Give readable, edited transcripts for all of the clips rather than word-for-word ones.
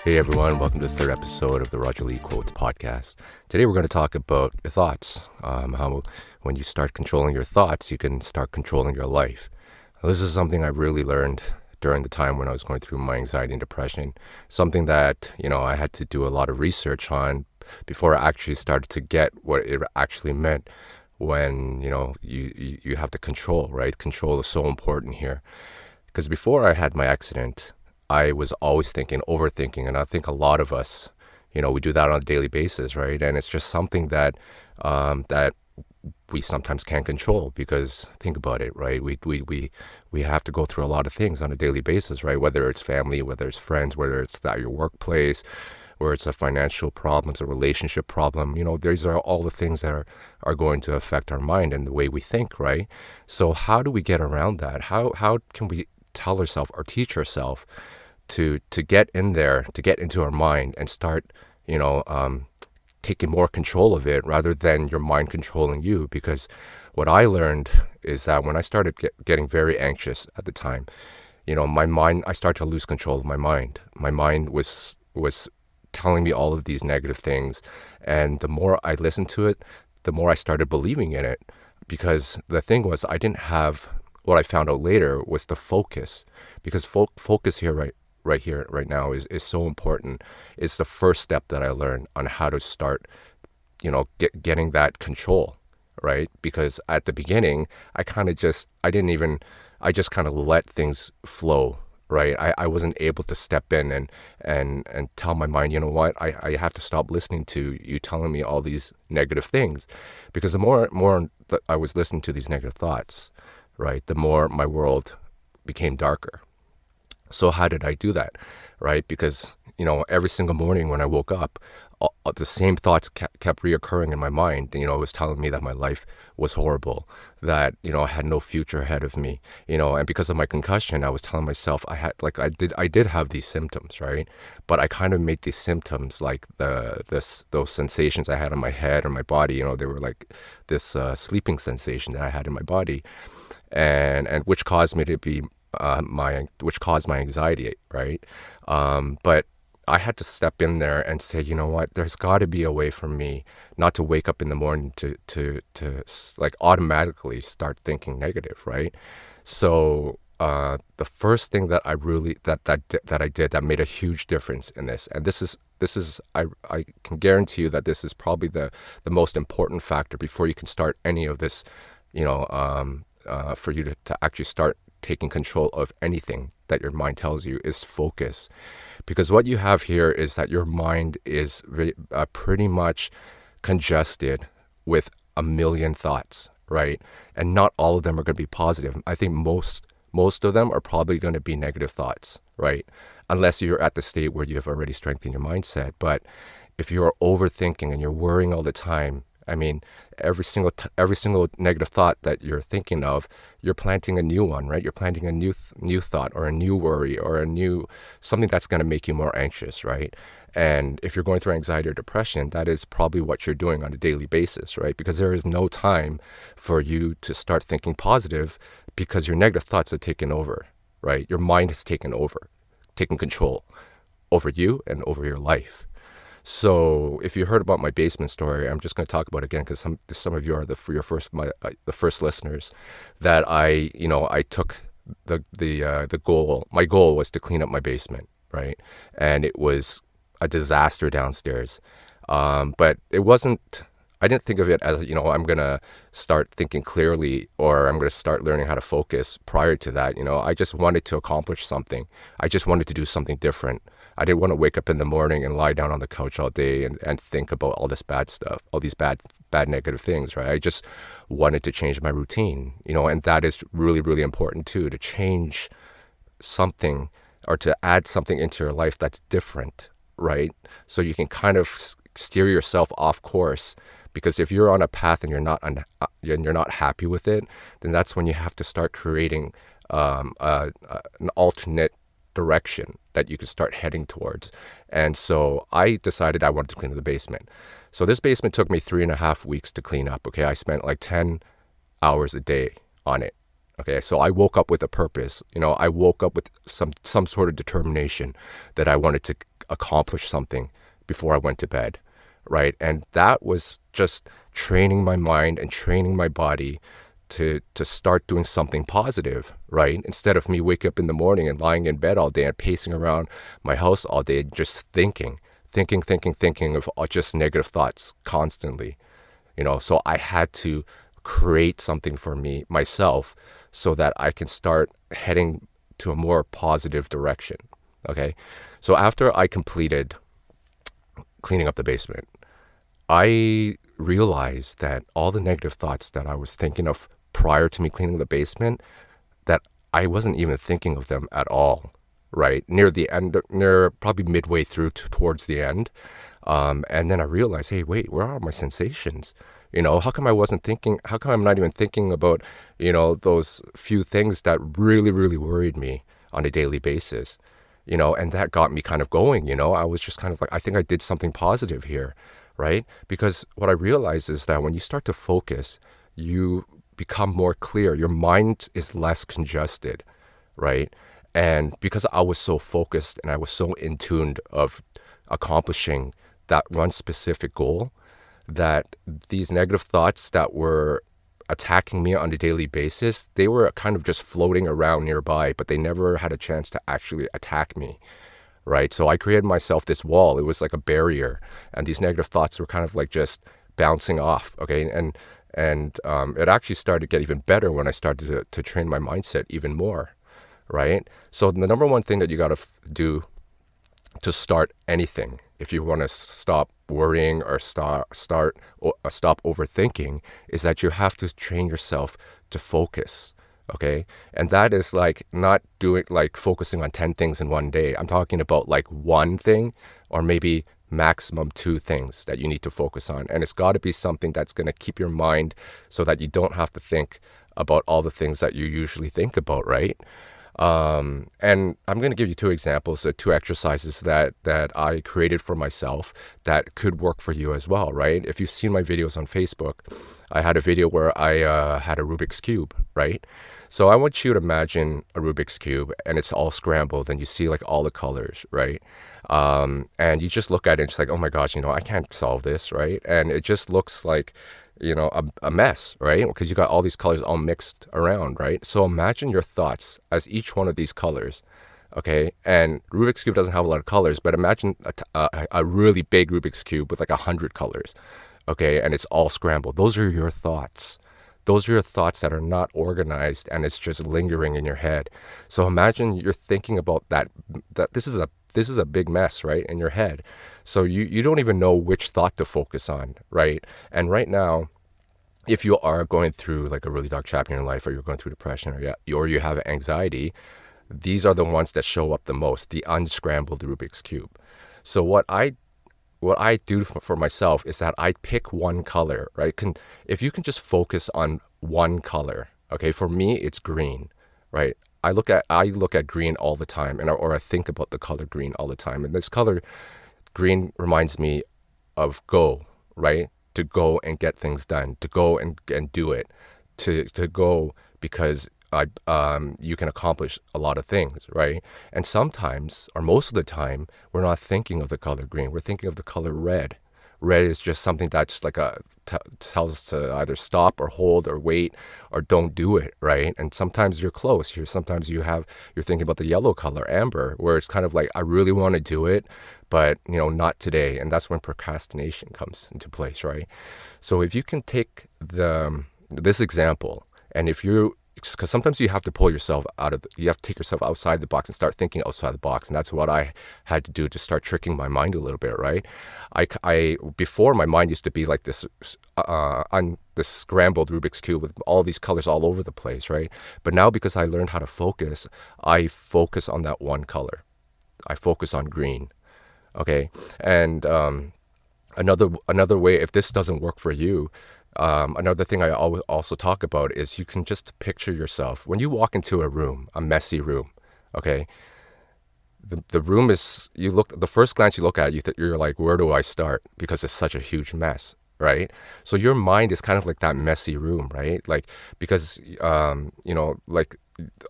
Hey everyone, welcome to the third episode of the Roger Lee Quotes podcast. Today we're going to talk about your thoughts, how when you start controlling your thoughts, you can start controlling your life. Now, this is something I really learned during the time when I was going through my anxiety and depression, something that, I had to do a lot of research on before I actually started to get what it actually meant when, you have the control, right? Control is so important here. Because before I had my accident, I was always overthinking, and I think a lot of us, we do that on a daily basis, right? And it's just something that that we sometimes can't control because think about it, right? We have to go through a lot of things on a daily basis, right? Whether it's family, whether it's friends, whether it's at your workplace, or it's a financial problem, it's a relationship problem. These are all the things that are going to affect our mind and the way we think, right? So how do we get around that? How can we tell ourselves or teach ourselves to get in there, to get into our mind and start, taking more control of it rather than your mind controlling you? Because what I learned is that when I started getting very anxious at the time, my mind, I started to lose control of my mind. My mind was telling me all of these negative things. And the more I listened to it, the more I started believing in it. Because the thing was, I didn't have, what I found out later was the focus. Because focus here, right now is so important. It's the first step that I learned on how to start, getting that control, right? Because at the beginning, I just kind of let things flow, right? I wasn't able to step in and tell my mind, you know what, I have to stop listening to you telling me all these negative things. Because the more that I was listening to these negative thoughts, right, the more my world became darker. So how did I do that, right? Because, every single morning when I woke up, the same thoughts kept reoccurring in my mind. It was telling me that my life was horrible, that, I had no future ahead of me, and because of my concussion, I was telling myself I did have these symptoms, right? But I kind of made these symptoms like those sensations I had in my head or my body, they were like this sleeping sensation that I had in my body, and which caused me to be which caused my anxiety, right? But I had to step in there and say, you know what, there's got to be a way for me not to wake up in the morning to like automatically start thinking negative, right? So the first thing that I really that I did that made a huge difference in this, and this is I can guarantee you that this is probably the most important factor before you can start any of this, for you to actually start taking control of anything that your mind tells you, is focus. Because what you have here is that your mind is pretty much congested with a million thoughts, right? And not all of them are going to be positive. I think most of them are probably going to be negative thoughts, right? Unless you're at the state where you have already strengthened your mindset. But if you're overthinking and you're worrying all the time, I mean, every single negative thought that you're thinking of, you're planting a new one, right? You're planting a new thought or a new worry or something that's going to make you more anxious, right? And if you're going through anxiety or depression, that is probably what you're doing on a daily basis, right? Because there is no time for you to start thinking positive because your negative thoughts are taken over, right? Your mind has taken control over you and over your life. So if you heard about my basement story, I'm just going to talk about it again because some of you are the first listeners. That I took the goal. My goal was to clean up my basement, right? And it was a disaster downstairs. But it wasn't. I didn't think of it as I'm going to start thinking clearly or I'm going to start learning how to focus prior to that. I just wanted to accomplish something. I just wanted to do something different. I didn't want to wake up in the morning and lie down on the couch all day and think about all this bad stuff, all these bad negative things, right? I just wanted to change my routine, and that is really, really important too, to change something or to add something into your life that's different, right? So you can kind of steer yourself off course. Because if you're on a path and you're not happy with it, then that's when you have to start creating an alternate direction that you could start heading towards. And so I decided I wanted to clean up the basement. So this basement took me 3.5 weeks to clean up. Okay, I spent like 10 hours a day on it. Okay, so I woke up with a purpose. I woke up with some sort of determination that I wanted accomplish something before I went to bed, right? And that was just training my mind and training my body to start doing something positive, right? Instead of me waking up in the morning and lying in bed all day and pacing around my house all day, just thinking of just negative thoughts constantly, So I had to create something for myself, so that I can start heading to a more positive direction. Okay. So after I completed cleaning up the basement, I realized that all the negative thoughts that I was thinking of prior to me cleaning the basement, that I wasn't even thinking of them at all, right? Near the end, near probably midway through towards the end. And then I realized, hey, wait, where are my sensations? How come I'm not even thinking about, those few things that really, really worried me on a daily basis, and that got me kind of going, I was just kind of like, I think I did something positive here, right? Because what I realized is that when you start to focus, you become more clear. Your mind is less congested, right? And because I was so focused and I was so in tune of accomplishing that one specific goal, that these negative thoughts that were attacking me on a daily basis, they were kind of just floating around nearby, but they never had a chance to actually attack me, right? So I created myself this wall. It was like a barrier, and these negative thoughts were kind of like just bouncing off, okay? And it actually started to get even better when I started to train my mindset even more, right? So the number one thing that you got to do to start anything, if you want to stop worrying or stop overthinking, is that you have to train yourself to focus. Okay. And that is like not doing like focusing on 10 things in one day. I'm talking about like one thing or maybe maximum 2 things that you need to focus on. And it's got to be something that's going to keep your mind so that you don't have to think about all the things that you usually think about, right? And I'm going to give you 2 examples, 2 exercises that I created for myself that could work for you as well, right? If you've seen my videos on Facebook, I had a video where I had a Rubik's Cube, right? So I want you to imagine a Rubik's Cube and it's all scrambled and you see like all the colors, right? And you just look at it and it's like, oh my gosh, I can't solve this, right? And it just looks like, a mess, right? Because you got all these colors all mixed around, right? So imagine your thoughts as each one of these colors, okay? And Rubik's Cube doesn't have a lot of colors, but imagine a really big Rubik's Cube with like 100 colors, okay? And it's all scrambled. Those are your thoughts. Those are your thoughts that are not organized and it's just lingering in your head. So imagine you're thinking about that this is a big mess, right, in your head. So you don't even know which thought to focus on, right? And right now, if you are going through like a really dark chapter in your life, or you're going through depression, or you have anxiety, these are the ones that show up the most, the unscrambled Rubik's Cube. So what I do for myself is that I pick one color, right? If you can just focus on one color, okay? For me, it's green, right? I look at green all the time, or I think about the color green all the time. And this color green reminds me of go, right? To go and get things done, to go and do it, to go because you can accomplish a lot of things, right? And sometimes, or most of the time, we're not thinking of the color green. We're thinking of the color red. Red is just something that's like tells us to either stop or hold or wait or don't do it, right? And sometimes you're close. Sometimes you're thinking about the yellow color, amber, where it's kind of like, I really want to do it, but not today. And that's when procrastination comes into place, right? So if you can take this example, and because sometimes you have to you have to take yourself outside the box and start thinking outside the box. And that's what I had to do to start tricking my mind a little bit, right? Before, my mind used to be like this, on this scrambled Rubik's Cube with all these colors all over the place, right? But now, because I learned how to focus, I focus on that one color. I focus on green, okay? And another way, if this doesn't work for you, another thing I always also talk about is you can just picture yourself when you walk into a room, a messy room, okay? The room is, the first glance you look at it, you're like, where do I start? Because it's such a huge mess, right? So your mind is kind of like that messy room, right? Like, because, like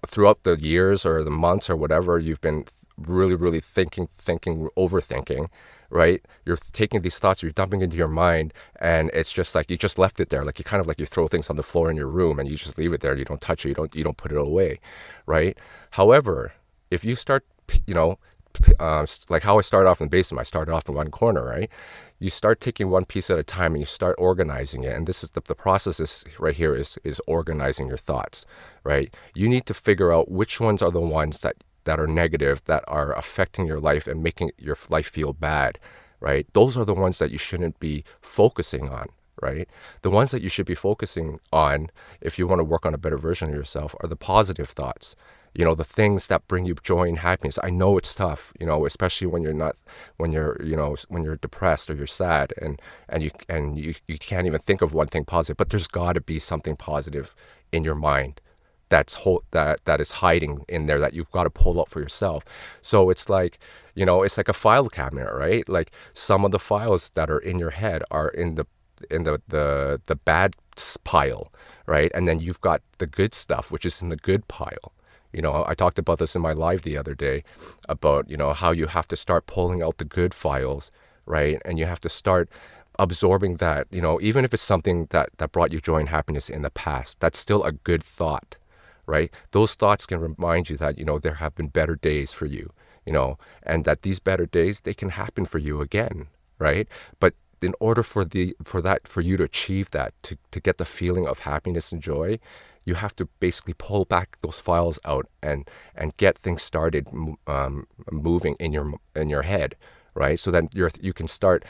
throughout the years or the months or whatever you've been really thinking, overthinking, right? You're taking these thoughts, you're dumping into your mind, and it's just like you just left it there. Like you kind of like you throw things on the floor in your room and you just leave it there. You don't touch it. You don't put it away, right? However, if you start, like how I started off in the basement, I started off in one corner, right? You start taking one piece at a time and you start organizing it. And this is the process is right here is organizing your thoughts, right? You need to figure out which ones are the ones that are negative, that are affecting your life and making your life feel bad, right? Those are the ones that you shouldn't be focusing on, right? The ones that you should be focusing on, if you want to work on a better version of yourself, are the positive thoughts. The things that bring you joy and happiness. I know it's tough, especially when you're depressed or you're sad and you can't even think of one thing positive, but there's got to be something positive in your mind that is hiding in there that you've got to pull out for yourself. So it's like, it's like a file cabinet, right? Like some of the files that are in your head are in the bad pile, right? And then you've got the good stuff, which is in the good pile. I talked about this in my live the other day about, how you have to start pulling out the good files, right? And you have to start absorbing that, even if it's something that brought you joy and happiness in the past, that's still a good thought, right? Those thoughts can remind you that, there have been better days for you, and that these better days, they can happen for you again, right? But in order for you to achieve that, to get the feeling of happiness and joy, you have to basically pull back those files out and get things started moving in your head, right? So that you can start,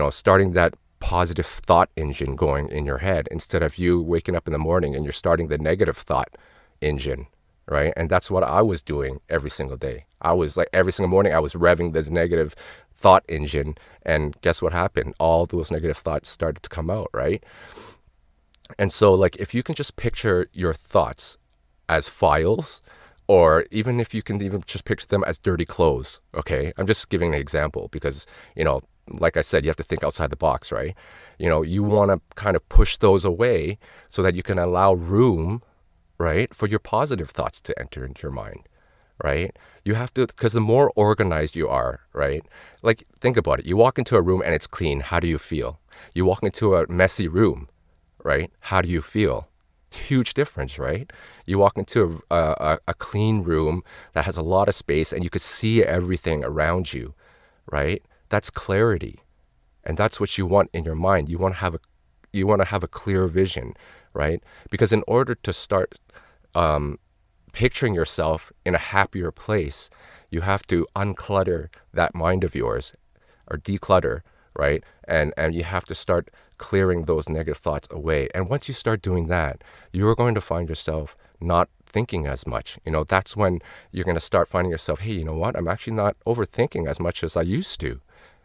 starting that positive thought engine going in your head instead of you waking up in the morning and you're starting the negative thought engine, right? And that's what I was doing every single day. I was like every single morning I was revving this negative thought engine, and guess what happened? All those negative thoughts started to come out, right? And so, like, if you can just picture your thoughts as files, or even if you can even just picture them as dirty clothes, okay? I'm just giving an example because, like I said, you have to think outside the box, right? You want to kind of push those away so that you can allow room, right, for your positive thoughts to enter into your mind, right? You have to, because the more organized you are, right? Like, think about it. You walk into a room and it's clean. How do you feel? You walk into a messy room, right? How do you feel? Huge difference, right? You walk into a clean room that has a lot of space and you can see everything around you, right? That's clarity. And that's what you want in your mind. You want to have a clear vision, right? Because in order to start picturing yourself in a happier place, you have to unclutter that mind of yours, or declutter, right? And you have to start clearing those negative thoughts away. And once you start doing that, you're going to find yourself not thinking as much. That's when you're going to start finding yourself, hey, you know what? I'm actually not overthinking as much as I used to.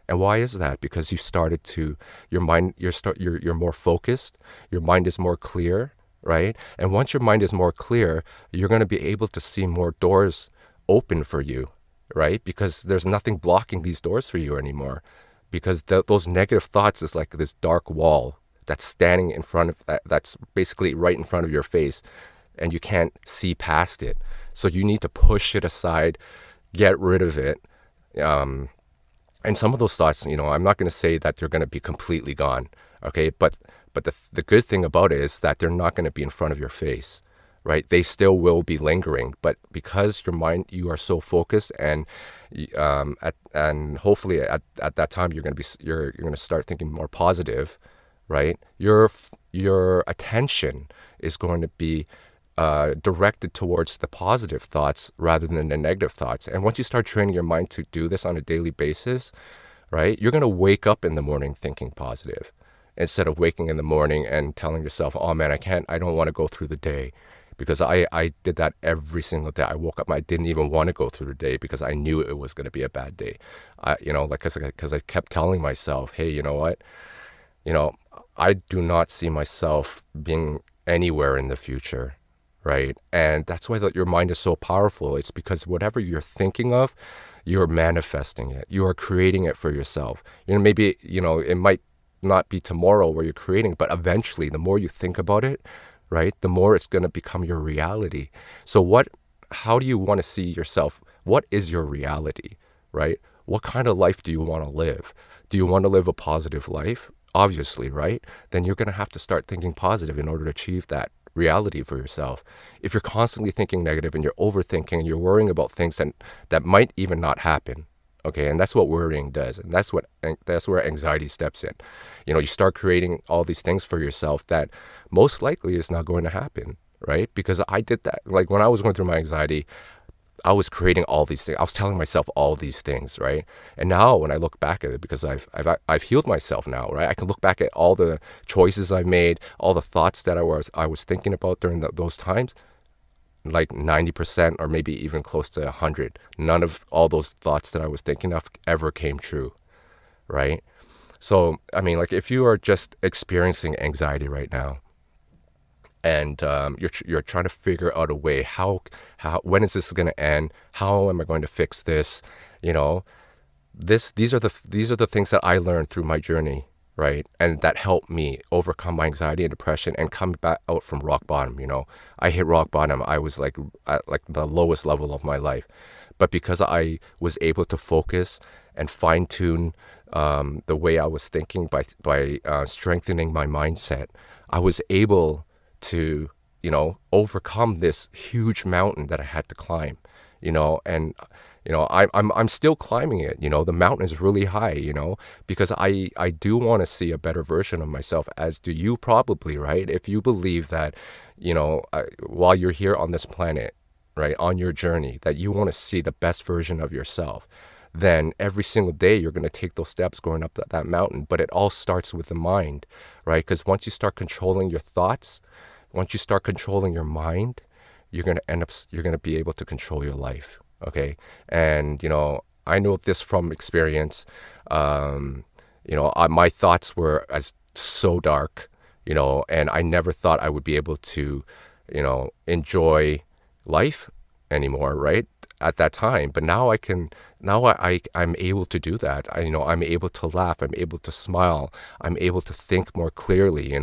And why is that? Because you started to, your mind, you're more focused, your mind is more clear, right? And once your mind is more clear, you're going to be able to see more doors open for you, right? Because there's nothing blocking these doors for you anymore. Because those negative thoughts is like this dark wall that's standing in front of that's basically right in front of your face, and you can't see past it. So you need to push it aside, get rid of it. And some of those thoughts, I'm not going to say that they're going to be completely gone, okay? But the good thing about it is that they're not going to be in front of your face, right? They still will be lingering, but because your mind, you are so focused, and hopefully at that time you're going to start thinking more positive, right? Your attention is going to be directed towards the positive thoughts rather than the negative thoughts. And once you start training your mind to do this on a daily basis, right, you're going to wake up in the morning thinking positive instead of waking in the morning and telling yourself, oh man, I don't want to go through the day. Because I did that every single day. I woke up and I didn't even want to go through the day because I knew it was going to be a bad day. Because I kept telling myself, hey, you know what? I do not see myself being anywhere in the future, right? And that's why your mind is so powerful. It's because whatever you're thinking of, you're manifesting it. You are creating it for yourself. Maybe, it might not be tomorrow where you're creating, but eventually, the more you think about it, right, the more it's going to become your reality. So how do you want to see yourself What is your reality, right? What kind of life do you want to live? Do you want to live a positive life? Obviously, right? Then you're going to have to start thinking positive in order to achieve that reality for yourself. If you're constantly thinking negative and you're overthinking and you're worrying about things that might even not happen, okay, and that's what worrying does, and that's where anxiety steps in. You start creating all these things for yourself that most likely is not going to happen, right? Because I did that. Like when I was going through my anxiety, I was creating all these things. I was telling myself all these things, right? And now when I look back at it, because I've healed myself now, right? I can look back at all the choices I've made, all the thoughts that I was thinking about during those times, like 90% or maybe even close to 100. None of all those thoughts that I was thinking of ever came true, right? So, I mean, like if you are just experiencing anxiety right now, and you're trying to figure out a way how when is this going to end? How am I going to fix this? You know, these are the things that I learned through my journey, right? And that helped me overcome my anxiety and depression and come back out from rock bottom. I hit rock bottom. I was like at like the lowest level of my life, but because I was able to focus and fine tune the way I was thinking by strengthening my mindset, I was able to, overcome this huge mountain that I had to climb, and, I'm still climbing it. The mountain is really high, because I do want to see a better version of myself, as do you probably, right? If you believe that, while you're here on this planet, right, on your journey, that you want to see the best version of yourself, then every single day you're going to take those steps going up that mountain. But it all starts with the mind, right? Because once you start controlling your thoughts, once you start controlling your mind, you're going to be able to control your life. Okay. And, I know this from experience. My thoughts were so dark, and I never thought I would be able to, enjoy life anymore, right? At that time. But now I'm able to do that. I'm able to laugh. I'm able to smile. I'm able to think more clearly.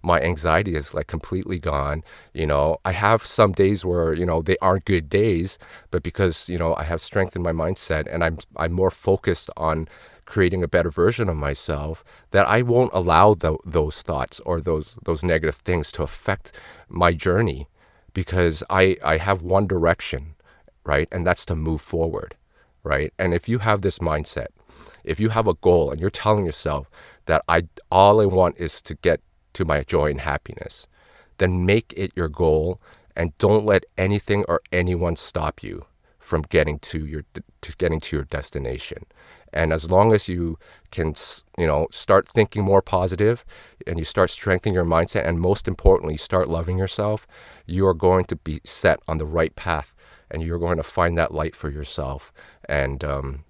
My anxiety is like completely gone. I have some days where, they aren't good days, but because, I have strengthened my mindset and I'm more focused on creating a better version of myself, that I won't allow those thoughts or those negative things to affect my journey, because I have one direction, right? And that's to move forward, right? And if you have this mindset, if you have a goal and you're telling yourself that all I want is to get to my joy and happiness, then make it your goal and don't let anything or anyone stop you from getting to your destination. And as long as you can, start thinking more positive and you start strengthening your mindset, and most importantly, you start loving yourself, you are going to be set on the right path, and you're going to find that light for yourself. And, and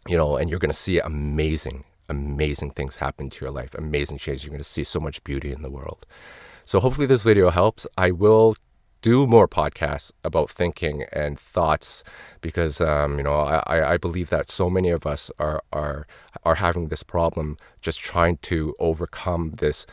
you're going to see amazing things happen to your life, amazing changes. You're going to see so much beauty in the world. So hopefully this video helps. I will do more podcasts about thinking and thoughts, because I believe that so many of us are having this problem, just trying to overcome this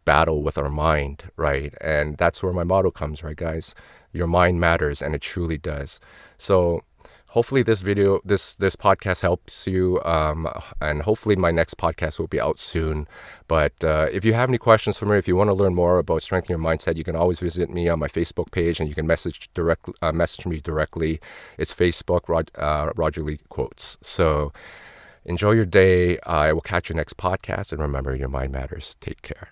battle with our mind, right? And that's where my motto comes, right, guys? Your mind matters, and it truly does. So hopefully this podcast helps you, and hopefully my next podcast will be out soon. But if you have any questions for me, if you want to learn more about strengthening your mindset, you can always visit me on my Facebook page, and you can message me directly. It's Facebook, Roger Lee Quotes. So enjoy your day. I will catch you next podcast, and remember, your mind matters. Take care.